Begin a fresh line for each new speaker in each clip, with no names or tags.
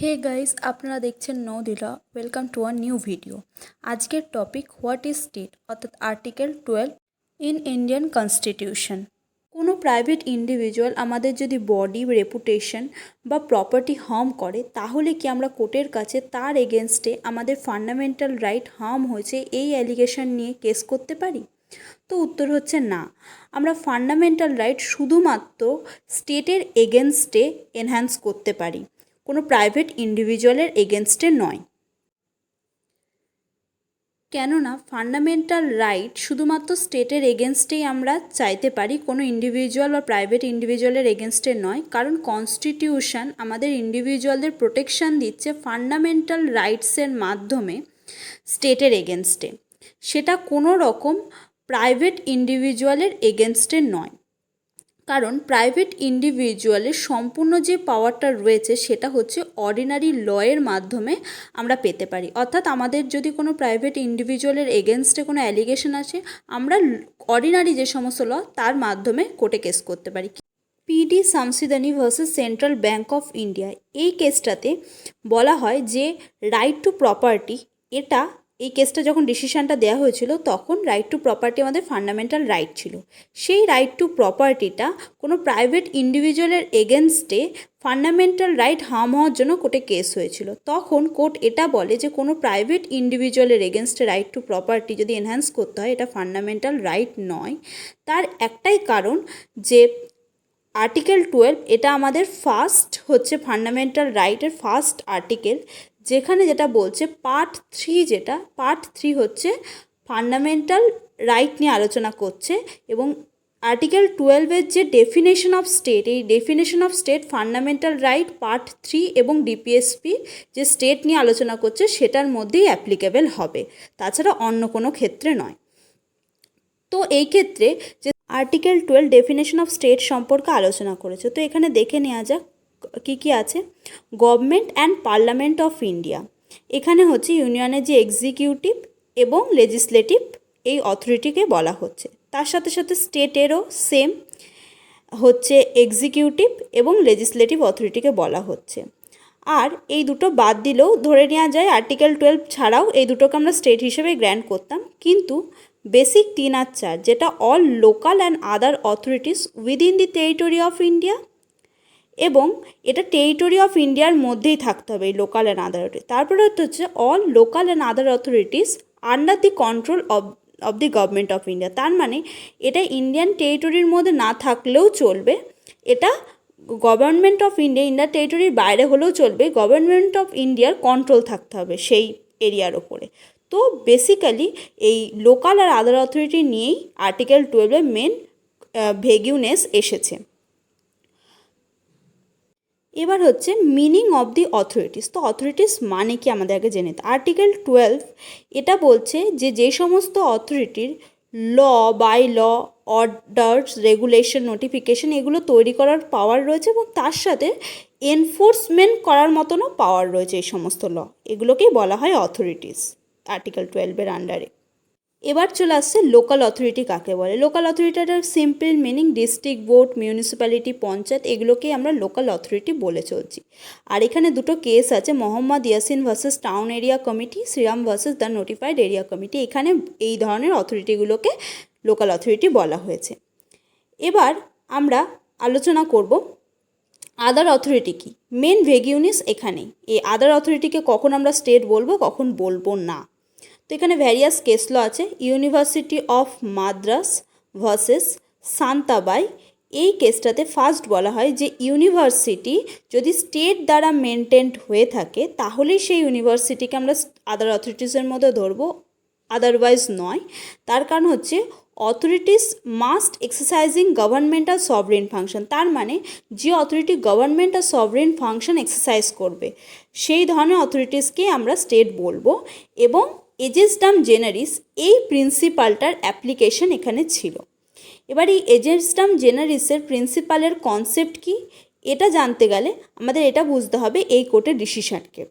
হে guys, আপনারা দেখছেন নৌদিলা। Welcome to a new video. আজকের টপিক হোয়াট ইজ স্টেট, অর্থাৎ আর্টিকেল 12 ইন ইন্ডিয়ান কনস্টিটিউশন। কোনো প্রাইভেট ইন্ডিভিজুয়াল আমাদের যদি বডি, রেপুটেশন বা প্রপার্টি হার্ম করে, তাহলে কি আমরা কোর্টের কাছে তার এগেনস্টে আমাদের ফান্ডামেন্টাল রাইট হার্ম হয়েছে এই অ্যালিগেশন নিয়ে কেস করতে পারি? তো উত্তর হচ্ছে না। আমরা ফান্ডামেন্টাল রাইট শুধুমাত্র স্টেটের এগেনস্টে এনহ্যান্স করতে পারি, কোনো প্রাইভেট ইন্ডিভিজুয়ালের এগেনস্টে নয়। কেননা ফান্ডামেন্টাল রাইট শুধুমাত্র স্টেটের এগেনস্টেই আমরা চাইতে পারি, কোনো ইন্ডিভিজুয়াল বা প্রাইভেট ইন্ডিভিজুয়ালের এগেনস্টে নয়। কারণ কনস্টিটিউশন আমাদের ইন্ডিভিজুয়ালদের প্রোটেকশন দিচ্ছে ফান্ডামেন্টাল রাইটসের মাধ্যমে স্টেটের এগেনস্টে, সেটা কোনো রকম প্রাইভেট ইন্ডিভিজুয়ালের এগেনস্টে নয়। কারণ প্রাইভেট ইন্ডিভিজুয়ালের সম্পূর্ণ যে পাওয়ারটা রয়েছে সেটা হচ্ছে অর্ডিনারি লয়ের মাধ্যমে আমরা পেতে পারি। অর্থাৎ আমাদের যদি কোনো প্রাইভেট ইন্ডিভিজুয়ালের এগেনস্টে কোনো অ্যালিগেশন আছে, আমরা অর্ডিনারি যে সমস্ত ল তার মাধ্যমে কোর্টে কেস করতে পারি। PD Shamsudani versus central bank of India, এই কেসটাতে বলা হয় যে রাইট টু প্রপার্টি, এই কেসটা যখন ডিসিশানটা দেওয়া হয়েছিল তখন রাইট টু প্রপার্টি আমাদের ফান্ডামেন্টাল রাইট ছিল। সেই রাইট টু প্রপার্টিটা কোনো প্রাইভেট ইন্ডিভিজুয়ালের এগেনস্টে ফান্ডামেন্টাল রাইট হার্ম হওয়ার জন্য কোর্টে কেস হয়েছিল। তখন কোর্ট এটা বলে যে কোনো প্রাইভেট ইন্ডিভিজুয়ালের এগেনস্টে রাইট টু প্রপার্টি যদি এনহ্যান্স করতে হয়, এটা ফান্ডামেন্টাল রাইট নয়। তার একটাই কারণ যে আর্টিকেল 12 এটা আমাদের ফার্স্ট হচ্ছে ফান্ডামেন্টাল রাইটের ফার্স্ট আর্টিকেল, যেখানে যেটা বলছে পার্ট 3 হচ্ছে ফান্ডামেন্টাল রাইট নিয়ে আলোচনা করছে। এবং আর্টিকেল 12-এর যে ডেফিনেশন অফ স্টেট, এই definition of state fundamental right part 3 এবং ডিপিএসপি যে স্টেট নিয়ে আলোচনা করছে সেটার মধ্যেই অ্যাপ্লিকেবল হবে, তাছাড়া অন্য কোনো ক্ষেত্রে নয়। তো এই ক্ষেত্রে যে আর্টিকেল 12 ডেফিনেশন অফ স্টেট সম্পর্কে আলোচনা করেছে, তো এখানে দেখে নেওয়া যাক কী কী আছে। Government and parliament of India, এখানে হচ্ছে ইউনিয়নের যে এক্সিকিউটিভ এবং লেজিসলেটিভ এই অথরিটিকে বলা হচ্ছে। তার সাথে সাথে স্টেটেরও সেম হচ্ছে এক্সিকিউটিভ এবং লেজিসলেটিভ অথরিটিকে বলা হচ্ছে। আর এই দুটো বাদ দিলেও ধরে নেওয়া যায় আর্টিকেল 12 ছাড়াও এই দুটোকে আমরা স্টেট হিসেবে গ্র্যান্ট করতাম। কিন্তু বেসিক 3 আর 4, যেটা all local and other authorities within the territory of India, এবং এটা টেরিটরি অফ ইন্ডিয়ার মধ্যেই থাকতে হবে এই লোকাল অ্যান্ড আদার অথরিটি। তারপরে হচ্ছে all local and other authorities under the control of the government of India. তার মানে এটা ইন্ডিয়ান টেরিটরির মধ্যে না থাকলেও চলবে, এটা গভর্নমেন্ট অফ ইন্ডিয়া ইন্ডিয়ার টেরিটরির বাইরে হলেও চলবে, গভর্নমেন্ট অফ ইন্ডিয়ার কন্ট্রোল থাকতে হবে সেই এরিয়ার ওপরে। তো বেসিক্যালি এই লোকাল আর আদার অথরিটি নিয়েই আর্টিকেল 12-এর মেন ভেগিউনেস এসেছে। এবার হচ্ছে মিনিং অফ দি অথরিটিস। তো অথরিটিস মানে কি আমাদের আগে জেনে নিতে। আর্টিকেল 12 এটা বলছে যে যে সমস্ত অথরিটির law, bylaw, orders, regulation, notification এগুলো তৈরি করার পাওয়ার রয়েছে এবং তার সাথে এনফোর্সমেন্ট করার মতনও পাওয়ার রয়েছে এই সমস্ত ল, এগুলোকেই বলা হয় অথরিটিস আর্টিকেল 12-এর আন্ডারে। এবার চলে আসছে লোকাল অথরিটি কাকে বলে। লোকাল অথরিটিটার simple meaning district board, municipality, panchayat, এগুলোকেই আমরা লোকাল অথরিটি বলে চলছি। আর এখানে দুটো কেস আছে, Mohammad Yasin versus town area committee, Sriram versus the notified area committee. এখানে এই ধরনের অথরিটিগুলোকে লোকাল অথরিটি বলা হয়েছে। এবার আমরা আলোচনা করব আদার অথরিটি কি। মেন ভেগিউনিস এখানে, এই আদার অথরিটিকে কখন আমরা স্টেট বলবো, কখন বলবো না। তো এখানে ভ্যারিয়াস কেস ল আছে। ইউনিভার্সিটি অফ মাদ্রাস ভার্সেস শান্তাবাই, এই কেসটাতে ফার্স্ট বলা হয় যে ইউনিভার্সিটি যদি স্টেট দ্বারা মেনটেন্ড হয়ে থাকে তাহলেই সেই ইউনিভার্সিটিকে আমরা আদার অথরিটিসের মধ্যে ধরবো, আদারওয়াইজ নয়। তার কারণ হচ্ছে authorities must exercising governmental sovereign function. তার মানে যে অথরিটি গভর্নমেন্ট আর সভরেন ফাংশন এক্সারসাইজ করবে সেই ধরনের অথরিটিসকে আমরা স্টেট বলবো। এবং এজেসডাম জেনারিস এই প্রিন্সিপালটার অ্যাপ্লিকেশন এখানে ছিল। এবার এই এজেসডাম জেনারিসের প্রিন্সিপালের কনসেপ্ট কি, এটা জানতে গেলে আমাদের এটা বুঝতে হবে এই কোর্টের ডিসিশনকে।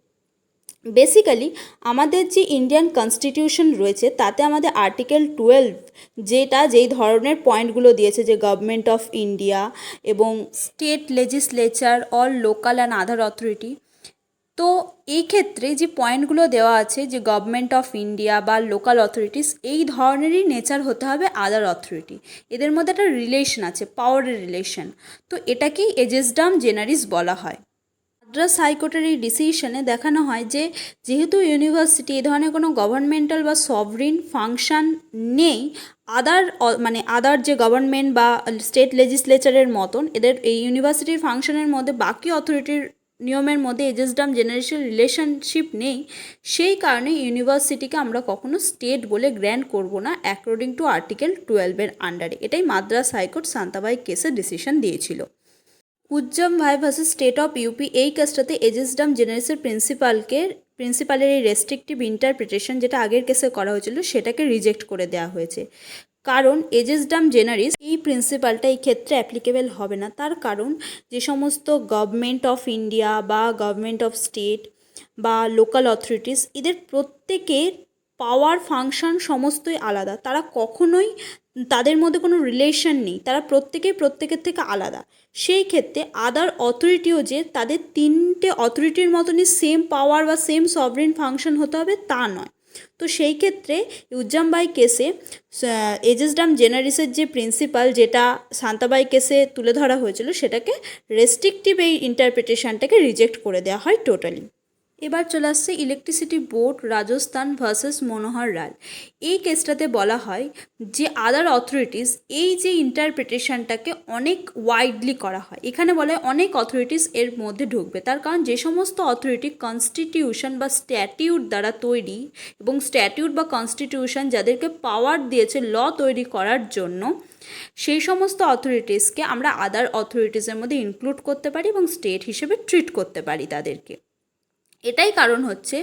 বেসিক্যালি আমাদের যে ইন্ডিয়ান কনস্টিটিউশন রয়েছে তাতে আমাদের আর্টিকেল 12 যেই ধরনের পয়েন্টগুলো দিয়েছে, যে গভর্নমেন্ট অফ ইন্ডিয়া এবং state legislature, all local and other authority, তো এই ক্ষেত্রে যে পয়েন্টগুলো দেওয়া আছে যে গভর্নমেন্ট অফ ইন্ডিয়া বা লোকাল অথরিটিস এই ধরনেরই নেচার হতে হবে আদার অথরিটি, এদের মধ্যে একটা রিলেশন আছে, পাওয়ারের রিলেশন। তো এটাকেই এজেসডাম জেনারিস বলা হয়। মাদ্রাস হাইকোর্টের এই ডিসিশনে দেখানো হয় যে যেহেতু ইউনিভার্সিটি এই ধরনের কোনো গভর্নমেন্টাল বা সভরিন ফাংশন নেই, আদার যে গভর্নমেন্ট বা স্টেট লেজিসলেচারের মতন এদের এই ইউনিভার্সিটির ফাংশনের মধ্যে বাকি অথরিটির নিয়মের মধ্যে এজেসডাম জেনারেশন রিলেশনশিপ নেই, সেই কারণে ইউনিভার্সিটিকে আমরা কখনো স্টেট বলে গ্র্যান্ট করব না অ্যাকর্ডিং টু আর্টিকেল 12-এর আন্ডারে। এটাই মাদ্রাস হাইকোর্ট সান্তাবাই কেসে ডিসিশন দিয়েছিল। উজ্জম ভাই ভার্সেস স্টেট অফ ইউপি এই কেসটাতে এজেসডাম জেনারেসের প্রিন্সিপালের এই রেস্ট্রিকটিভ ইন্টারপ্রিটেশন যেটা আগের কেসে করা হয়েছিল সেটাকে রিজেক্ট করে দেওয়া হয়েছে, কারণ এজেসডাম জেনারিস এই প্রিন্সিপালটা এই ক্ষেত্রে অ্যাপ্লিকেবল হবে না। তার কারণ যে সমস্ত গভর্নমেন্ট অফ ইন্ডিয়া বা গভর্নমেন্ট অফ স্টেট বা লোকাল অথরিটিস এদের প্রত্যেকের পাওয়ার ফাংশন সমস্তই আলাদা, তারা কখনোই তাদের মধ্যে কোনো রিলেশন নেই, তারা প্রত্যেকের থেকে আলাদা। সেই ক্ষেত্রে আদার অথরিটিও যে তাদের তিনটে অথরিটির মতনই সেম পাওয়ার বা সেম সভরিন ফাংশন হতে হবে তা নয়। তো সেই ক্ষেত্রে উজ্জামবাই কেসে এজেসডাম জেনারিসের যে প্রিন্সিপাল যেটা শান্তাবাই কেসে তুলে ধরা হয়েছিল সেটাকে রেস্ট্রিকটিভ এই ইন্টারপ্রিটেশনটাকে রিজেক্ট করে দেওয়া হয় টোটালি। এবার চলে আসছে ইলেকট্রিসিটি বোর্ড রাজস্থান ভার্সেস মনোহর লাল। এই কেসটাতে বলা হয় যে আদার অথরিটিস এই যে ইন্টারপ্রিটেশনটাকে অনেক ওয়াইডলি করা হয়, এখানে বলা হয় অনেক অথরিটিস এর মধ্যে ঢুকবে। তার কারণ যে সমস্ত অথরিটি কনস্টিটিউশন বা স্ট্যাটিউট দ্বারা তৈরি এবং স্ট্যাটিউট বা কনস্টিটিউশন যাদেরকে পাওয়ার দিয়েছে ল তৈরি করার জন্য, সেই সমস্ত অথরিটিসকে আমরা আদার অথরিটিসের মধ্যে ইনক্লুড করতে পারি এবং স্টেট হিসেবে ট্রিট করতে পারি তাদেরকে। এটাই কারণ হচ্ছে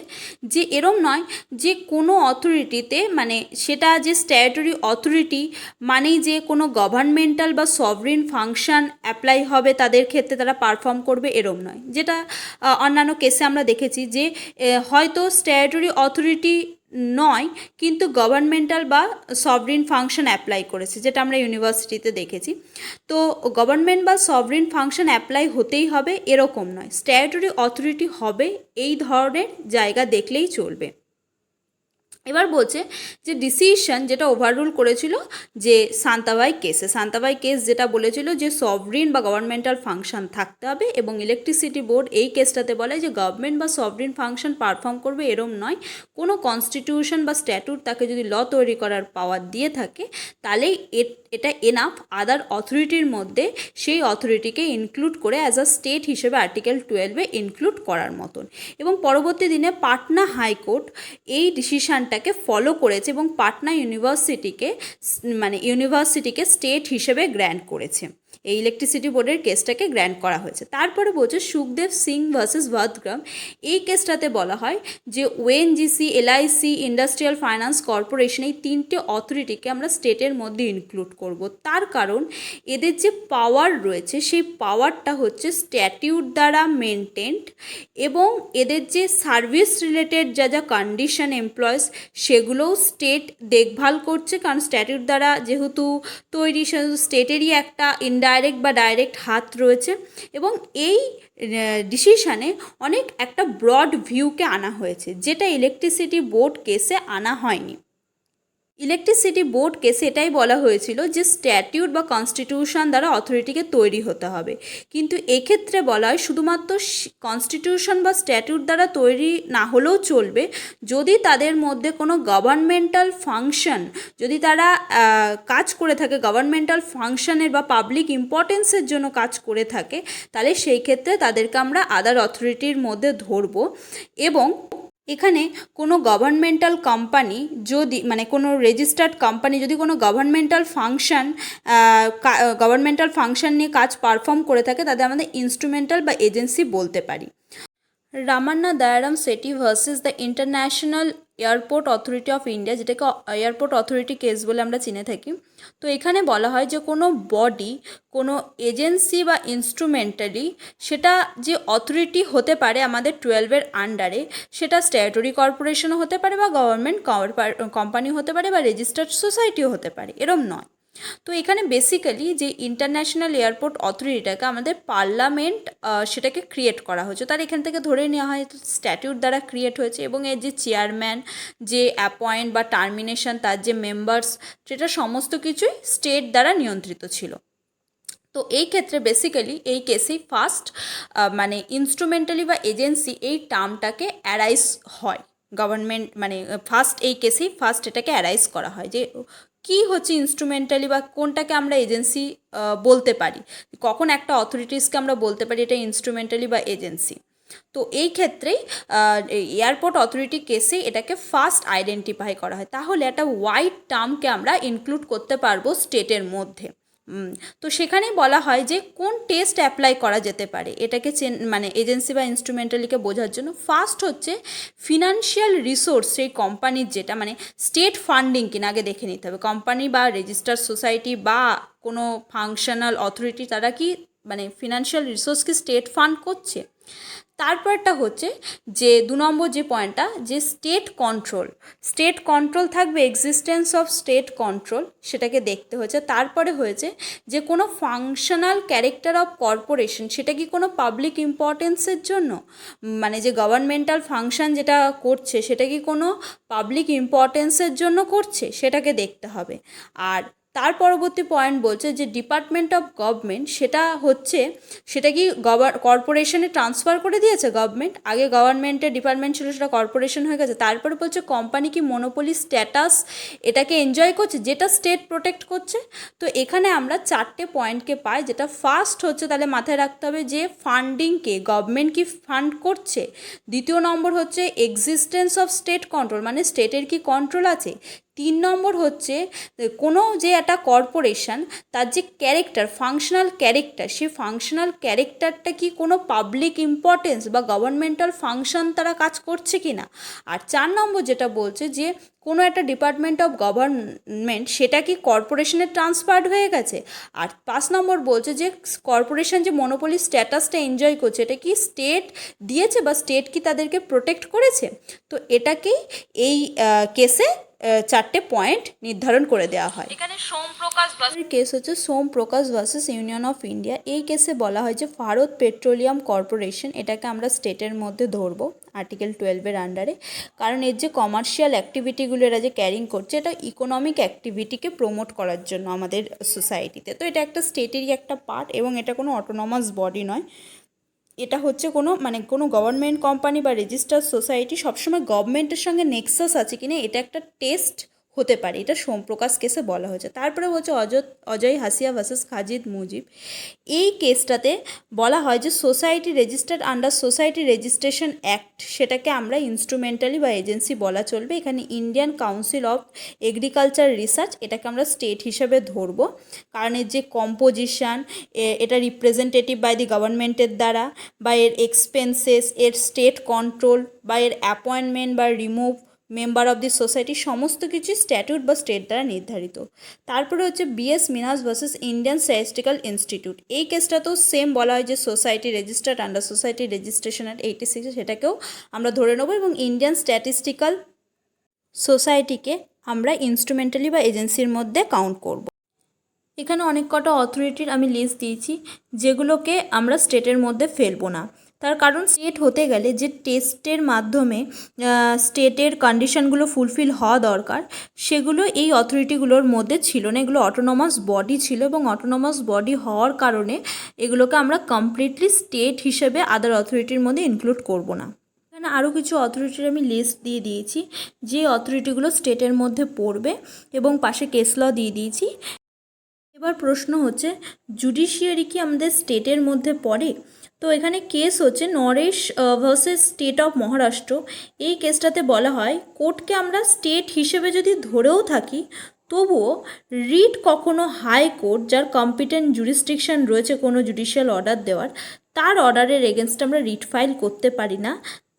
যে এরম নয় যে কোনো অথরিটিতে মানে সেটা যে স্ট্যাটুটরি অথরিটি মানেই যে কোনো গভর্নমেন্টাল বা সভরিন ফাংশন অ্যাপ্লাই হবে তাদের ক্ষেত্রে তারা পারফর্ম করবে, এরম নয়। যেটা অন্যান্য কেসে আমরা দেখেছি যে হয়তো স্ট্যাটুটরি অথরিটি নয় কিন্তু গভর্নমেন্টাল বা সভরিন ফাংশন অ্যাপ্লাই করেছে, যেটা আমরা ইউনিভার্সিটিতে দেখেছি। তো গভর্নমেন্ট বা সভরিন ফাংশন অ্যাপ্লাই হতেই হবে এরকম নয়, স্ট্যাটুটরি অথরিটি হবে এই ধরনের জায়গা দেখলেই চলবে। এবার বলছে যে ডিসিশন যেটা ওভাররুল করেছিল যে শান্তাবাই কেস যেটা বলেছিল যে সভরিন বা গভর্নমেন্টাল ফাংশন থাকতে হবে, এবং ইলেকট্রিসিটি বোর্ড এই কেসটাতে বলে যে গভর্নমেন্ট বা সভরিন ফাংশন পারফর্ম করবে এরম নয়, কোনো কনস্টিটিউশন বা স্ট্যাটুট তাকে যদি ল তৈরি করার পাওয়ার দিয়ে থাকে তাহলেই এটা এনাফ আদার অথরিটির মধ্যে সেই অথরিটিকে ইনক্লুড করে অ্যাজ আ স্টেট হিসেবে আর্টিকেল 12-এ ইনক্লুড করার মতন। এবং পরবর্তী দিনে পাটনা হাইকোর্ট এই ডিসিশানটাকে ফলো করেছে এবং পাটনা ইউনিভার্সিটিকে স্টেট হিসেবে গ্র্যান্ট করেছে, এই ইলেকট্রিসিটি বোর্ডের কেসটাকে গ্র্যান্ট করা হয়েছে। তারপরে বলছে সুখদেব সিং ভার্সেস ভাদগ্রাম। এই কেসটাতে বলা হয় যে ONGC, LIC, industrial finance corporation এই তিনটে অথরিটিকে আমরা স্টেটের মধ্যে ইনক্লুড করব। তার কারণ এদের যে পাওয়ার রয়েছে সেই পাওয়ারটা হচ্ছে স্ট্যাটিউট দ্বারা মেনটেন্ড, এবং এদের যে সার্ভিস রিলেটেড যা কন্ডিশন এমপ্লয়েজ সেগুলোও স্টেট দেখভাল করছে, কারণ স্ট্যাটিউট দ্বারা যেহেতু তৈরি সেহেতু স্টেটেরই একটা ইনডাইরেক্ট বা ডাইরেক্ট হাত রয়েছে। এবং এই ডিসিশানে অনেক একটা ব্রড ভিউকে আনা হয়েছে, যেটা ইলেকট্রিসিটি বোর্ড কেসে আনা হয়নি। ইলেকট্রিসিটি বোর্ড কেসে এটাই বলা হয়েছিল যে স্ট্যাটিউট বা কনস্টিটিউশন দ্বারা অথরিটিকে তৈরি হতে হবে, কিন্তু এক্ষেত্রে বলা হয় শুধুমাত্র কনস্টিটিউশন বা স্ট্যাটিউট দ্বারা তৈরি না হলেও চলবে যদি তাদের মধ্যে কোনো গভর্নমেন্টাল ফাংশন, যদি তারা কাজ করে থাকে গভর্নমেন্টাল ফাংশনের বা পাবলিক ইম্পর্টেন্সের জন্য কাজ করে থাকে, তাহলে সেই ক্ষেত্রে তাদেরকে আমরা আদার অথরিটির মধ্যে ধরবো। এবং এখানে কোনো গভর্নমেন্টাল কোম্পানি যদি কোনো রেজিস্টার্ড কোম্পানি যদি কোনো গভর্নমেন্টাল ফাংশন নিয়ে কাজ পারফর্ম করে থাকে তাদের আমাদের ইনস্ট্রুমেন্টাল বা এজেন্সি বলতে পারি। রামান্না দয়ারাম সেটি versus the international airport authority of India, যেটাকে এয়ারপোর্ট অথরিটি কেস বলে আমরা চিনে থাকি। তো এখানে বলা হয় যে কোনো বডি, কোনো এজেন্সি বা ইনস্ট্রুমেন্টালি সেটা যে অথরিটি হতে পারে আমাদের 12-এর আন্ডারে, সেটা স্ট্যাটুটরি কর্পোরেশনও হতে পারে বা গভর্নমেন্ট কোম্পানি হতে পারে বা রেজিস্টার্ড সোসাইটিও হতে পারে, এরম নয়। তো এখানে বেসিক্যালি যে ইন্টারন্যাশনাল এয়ারপোর্ট অথরিটিটাকে আমাদের পার্লামেন্ট সেটাকে ক্রিয়েট করা হয়েছে, তার এখান থেকে ধরে নেওয়া হয় স্ট্যাটিউট দ্বারা ক্রিয়েট হয়েছে, এবং এর যে চেয়ারম্যান, যে অ্যাপয়েন্ট বা টার্মিনেশন, তার যে মেম্বার্স, সেটা সমস্ত কিছুই স্টেট দ্বারা নিয়ন্ত্রিত ছিল। তো এই ক্ষেত্রে বেসিক্যালি এই কেসেই ফার্স্ট মানে ইনস্ট্রুমেন্টালি বা এজেন্সি এই টার্মটাকে অ্যারাইজ হয় গভর্নমেন্ট, মানে ফার্স্ট এই কেসেই ফার্স্ট এটাকে অ্যারাইজ করা হয় যে কী হচ্ছে ইনস্ট্রুমেন্টালি বা কোনটাকে আমরা এজেন্সি বলতে পারি, কখন একটা অথরিটিসকে আমরা বলতে পারি এটা ইনস্ট্রুমেন্টালি বা এজেন্সি। তো এই ক্ষেত্রেই এয়ারপোর্ট অথরিটি কেসে এটাকে ফার্স্ট আইডেন্টিফাই করা হয়। তাহলে একটা ওয়াইড টার্মকে আমরা ইনক্লুড করতে পারবো স্টেটের মধ্যে। তো সেখানেই বলা হয় যে কোন টেস্ট অ্যাপ্লাই করা যেতে পারে এটাকে মানে এজেন্সি বা ইনস্ট্রুমেন্টালিকে বোঝার জন্য। ফার্স্ট হচ্ছে ফিনান্সিয়াল রিসোর্স, সেই কোম্পানির যেটা মানে স্টেট ফান্ডিং কিনা আগে দেখে নিতে হবে। কোম্পানি বা রেজিস্টার্ড সোসাইটি বা কোনো ফাংশনাল অথরিটি তারা কি মানে ফিনান্সিয়াল রিসোর্স কি স্টেট ফান্ড করছে। তারপরটা হচ্ছে যে 2 নম্বর যে পয়েন্টটা, যে স্টেট কন্ট্রোল থাকবে, এক্সিস্টেন্স অফ স্টেট কন্ট্রোল সেটাকে দেখতে হয়েছে। তারপরে হয়েছে যে কোনো ফাংশনাল ক্যারেক্টার অফ কর্পোরেশন, সেটা কি কোনো পাবলিক ইম্পর্টেন্সের জন্য, মানে যে গভর্নমেন্টাল ফাংশন যেটা করছে সেটা কি কোনো পাবলিক ইম্পর্টেন্সের জন্য করছে, সেটাকে দেখতে হবে। আর তার পরবর্তী পয়েন্ট বলছে যে ডিপার্টমেন্ট অফ গভর্নমেন্ট সেটা কি কর্পোরেশনে ট্রান্সফার করে দিয়েছে গভর্নমেন্ট, আগে গভর্নমেন্টের ডিপার্টমেন্ট ছিল সেটা কর্পোরেশন হয়ে গেছে। তারপরে বলছে কোম্পানি কি মনোপলি স্ট্যাটাস এটাকে এনজয় করছে যেটা স্টেট প্রোটেক্ট করছে। তো এখানে আমরা 4টে পয়েন্টকে পাই, যেটা ফার্স্ট হচ্ছে তাহলে মাথায় রাখতে হবে যে ফান্ডিংকে গভর্নমেন্ট কি ফান্ড করছে। দ্বিতীয় নম্বর হচ্ছে এক্সিস্টেন্স অফ স্টেট কন্ট্রোল, মানে স্টেটের কি কন্ট্রোল আছে। 3 নম্বর হচ্ছে কোনো যে একটা কর্পোরেশন তার যে ক্যারেক্টার, ফাংশনাল ক্যারেক্টার, সেই ফাংশনাল ক্যারেক্টারটা কি কোনো পাবলিক ইম্পর্টেন্স বা গভর্নমেন্টাল ফাংশন তারা কাজ করছে কি না। আর 4 নম্বর যেটা বলছে যে কোনো একটা ডিপার্টমেন্ট অফ গভর্নমেন্ট সেটা কি কর্পোরেশনে ট্রান্সফার্ড হয়ে গেছে। আর 5 নম্বর বলছে যে কর্পোরেশন যে মনোপলি স্ট্যাটাসটা এনজয় করছে এটা কি স্টেট দিয়েছে বা স্টেট কি তাদেরকে প্রোটেক্ট করেছে। তো এটাকেই এই কেসে 4টে পয়েন্ট নির্ধারণ করে দেওয়া হয়। এখানে সোমপ্রকাশ কেস হচ্ছে Somprakash versus union of India. এই কেসে বলা হয় যে ভারত পেট্রোলিয়াম কর্পোরেশন এটাকে আমরা স্টেটের মধ্যে ধরবো আর্টিকেল 12-এর আন্ডারে, কারণ এর যে কমার্শিয়াল অ্যাক্টিভিটিগুলো এরা যে ক্যারিং করছে এটা ইকোনমিক অ্যাক্টিভিটিকে প্রমোট করার জন্য আমাদের সোসাইটিতে। তো এটা একটা স্টেটেরই একটা পার্ট এবং এটা কোনো অটোনমাস বডি নয়। এটা হচ্ছে কোনো গভর্নমেন্ট কোম্পানি বা রেজিস্টার্ড সোসাইটি সবসময় গভর্নমেন্টের সঙ্গে নেক্সাস আছে কিনা এটা একটা টেস্ট হতে পারে, এটা সোমপ্রকাশ কেসে বলা হয়েছে। তারপরে হচ্ছে অজয় হাসিয়া ভার্সেস খাজিদ মুজিব। এই কেসটাতে বলা হয় যে society registered under society registration act সেটাকে আমরা ইনস্ট্রুমেন্টালি বা এজেন্সি বলা চলবে। এখানে Indian council of agriculture research এটাকে আমরা স্টেট হিসেবে ধরবো, কারণ এর যে কম্পোজিশান এটা রিপ্রেজেন্টেটিভ বাই দি গভর্নমেন্টের দ্বারা, বা এর এক্সপেন্সেস, এর স্টেট কন্ট্রোল বা এর অ্যাপয়েন্টমেন্ট বা remove member of the society সমস্ত কিছু স্ট্যাটিউট বা স্টেট দ্বারা নির্ধারিত। তারপরে হচ্ছে বিএস মিনাস ভার্সেস ইন্ডিয়ান স্ট্যাটিস্টিক্যাল ইনস্টিটিউট। এই কেসটাতেও সেম বলা হয় যে society registered under society registration act 86 সেটাকেও আমরা ধরে নেবো, এবং ইন্ডিয়ান স্ট্যাটিস্টিক্যাল সোসাইটিকে আমরা ইনস্ট্রুমেন্টালি বা এজেন্সির মধ্যে কাউন্ট করব। এখানে অনেক কটা অথরিটির আমি লিস্ট দিয়েছি যেগুলোকে আমরা স্টেটের মধ্যে ফেলবো না, তার কারণ স্টেট হতে গেলে যে টেস্টের মাধ্যমে স্টেটের কন্ডিশনগুলো ফুলফিল হওয়া দরকার সেগুলো এই অথরিটিগুলোর মধ্যে ছিল না। এগুলো অটোনমাস বডি ছিল এবং অটোনমাস বডি হওয়ার কারণে এগুলোকে আমরা কমপ্লিটলি স্টেট হিসেবে আদার অথরিটির মধ্যে ইনক্লুড করব না। এখানে আরও কিছু অথরিটির আমি লিস্ট দিয়ে দিয়েছি যে অথরিটিগুলো স্টেটের মধ্যে পড়বে, এবং পাশে কেস ল দিয়ে দিয়েছি। এবার প্রশ্ন হচ্ছে জুডিশিয়ারি কি আমাদের স্টেটের মধ্যে পড়ে। তো এখানে কেস হচ্ছে Naresh versus state of Maharashtra. এই কেসটাতে বলা হয় কোর্টকে আমরা স্টেট হিসেবে যদি ধরেও থাকি তবুও রিট কখনো হাইকোর্ট যার কম্পিটেন্ট জুরিসডিকশন রয়েছে কোনো জুডিশিয়াল অর্ডার দেওয়ার, তার অর্ডারের এগেনস্টে আমরা রিট ফাইল করতে পারি না।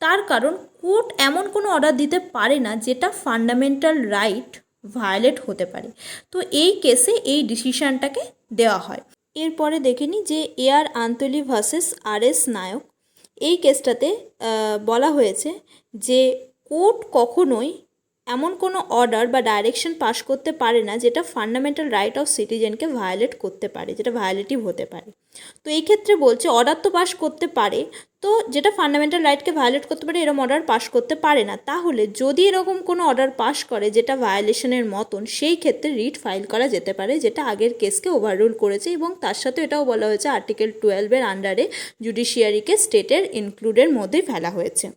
তার কারণ কোর্ট এমন কোনো অর্ডার দিতে পারে না যেটা ফান্ডামেন্টাল রাইট ভায়োলেট হতে পারে। তো এই কেসে এই ডিসিশানটাকে দেওয়া হয়। এরপরে দেখে নিই যে এআর আন্তলি ভার্সেস আর.এস. নায়ক। এই কেসটাতে বলা হয়েছে যে কোর্ট কখনোই এমন কোনো অর্ডার বা ডাইরেকশন পাস করতে পারে না যেটা ফান্ডামেন্টাল রাইট অফ সিটিজেনকে ভায়োলেট করতে পারে, যেটা ভায়োলেটিভ হতে পারে। তো এই ক্ষেত্রে বলছে অর্ডার তো পাস করতে পারে, তো যেটা ফান্ডামেন্টাল রাইটকে ভায়োলেট করতে পারে এরকম অর্ডার পাস করতে পারে না। তাহলে যদি এরকম কোনো অর্ডার পাস করে যেটা ভায়োলেশনের মতন, সেই ক্ষেত্রে রিট ফাইল করা যেতে পারে, যেটা আগের কেসকে ওভাররুল করেছে। এবং তার সাথে এটাও বলা হয়েছে আর্টিকেল 12-এর আন্ডারে জুডিশিয়ারিকে স্টেটের ইনক্লুডের মধ্যেই ফেলা হয়েছে।